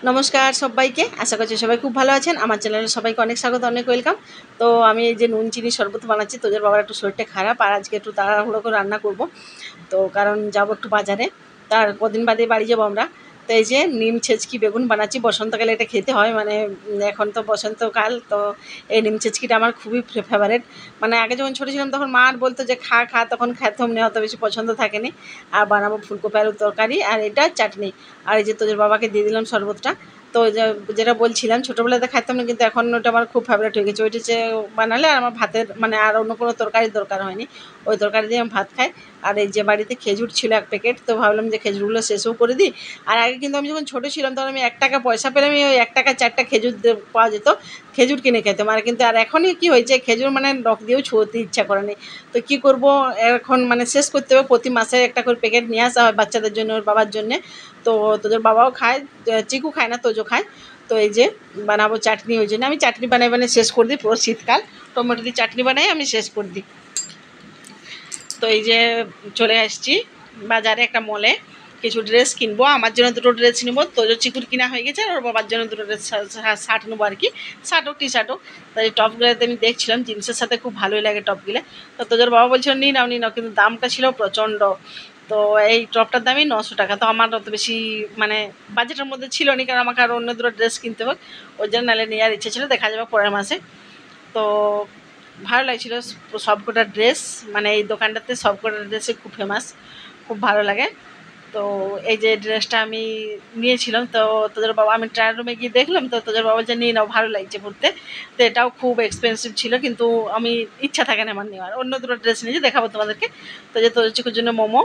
নমস্কার সবাইকে, আশা করছি সবাই খুব ভালো আছেন। আমার চ্যানেলে সবাইকে অনেক স্বাগত, অনেক ওয়েলকাম। তো আমি এই যে নুন চিনি শরবত বানাচ্ছি। তোদের বাবার একটু শরীরটা খারাপ, আর আজকে একটু তাড়াহুড়ো করে রান্না করব। তো কারণ যাবো একটু বাজারে, তার কদিন বাদে বাড়ি যাবো আমরা। তো এই যে নিম ছেচকি বেগুন বানাচ্ছি, বসন্তকালে এটা খেতে হয়, মানে এখন তো বসন্তকাল, তো এই নিম ছেচকিটা আমার খুবই ফেভারেট। মানে আগে যখন ছোটো ছিলাম তখন মা আর বলতো যে খা খা, তখন খেতাম না, অত বেশি পছন্দ থাকেনি। আর বানাবো ফুলকপি আলুর তরকারি, আর এটা চাটনি। আর এই যে তোদের বাবাকে দিয়ে দিলাম শরবতটা। তো যেটা বলছিলাম, ছোটোবেলাতে খাইতাম না, কিন্তু এখন ওটা আমার খুব ফেভারিট হয়ে গেছে। ওইটা যে বানালে আর আমার ভাতের মানে আর অন্য কোনো তরকারির দরকার হয়নি, ওই তরকারি দিয়ে আমি ভাত খাই। আর এই যে বাড়িতে খেজুর ছিল 1 প্যাকেট, তো ভাবলাম যে খেজুরগুলো শেষও করে দিই। আর আগে কিন্তু আমি যখন ছোটো ছিলাম তখন আমি 1 টাকা পয়সা পেলে আমি ওই 1 টাকা 4টা খেজুর পাওয়া যেত, খেজুর কিনে খেতাম। আর কিন্তু আর এখনই কী হয়েছে, খেজুর মানে নখ দিয়েও ছুঁতে ইচ্ছা করে নি। তো কী করব, এখন মানে শেষ করতে হবে। প্রতি মাসে 1টা করে প্যাকেট নিয়ে আসা হয় বাচ্চাদের জন্য, ওর বাবার জন্যে। তো তোদের বাবাও খায়, চিকু খায় না, তোজো খায়। তো এই যে বানাবো চাটনি, ওই জন্য আমি চাটনি বানাই শেষ করে দিই। পুরো শীতকাল টমেটো দিয়ে চাটনি বানাই আমি শেষ করে দিই। তো এই যে চলে আসছি বাজারে, একটা মলে কিছু ড্রেস কিনবো। আমার জন্য 2টো ড্রেস নিবো, তোজো চিকুর কিনা হয়ে গেছে, আর ওর বাবার জন্য 2টো ড্রেস, শার্ট নেবো আর কি, শার্ট হোক টি শার্ট হোক। তো এই টপগুলোতে আমি দেখছিলাম, জিন্সের সাথে খুব ভালোই লাগে টপগুলো। তো তোদের বাবা বলছিল নিই নাও, কিন্তু দামটা ছিল প্রচণ্ড। তো এই টপটার দামই 900 টাকা। তো আমার অত বেশি মানে বাজেটের মধ্যে ছিল না, কারণ আমাকে আরও অন্য 2টো ড্রেস কিনতে হোক, ওই জন্য নাহলে নেওয়ার ইচ্ছে ছিল, দেখা যাবে পরের মাসে। তো ভালো লাগছিল সবকটা ড্রেস, মানে এই দোকানটাতে সবকটা ড্রেসই খুব ফেমাস, খুব ভালো লাগে। তো এই যে ড্রেসটা আমি নিয়েছিলাম, তো তোদের বাবা, আমি ট্রায়াল রুমে গিয়ে দেখলাম, তো তোদের বাবা যে নিয়ে নাও, ভালো লাগছে পরতে। তো এটাও খুব এক্সপেন্সিভ ছিল, কিন্তু আমি ইচ্ছা থাকে না আমার নেওয়ার। অন্য 2টো ড্রেস নিয়েছি, দেখাবো তোমাদেরকে। তো যে তোদের চিকুর জন্য মোমো,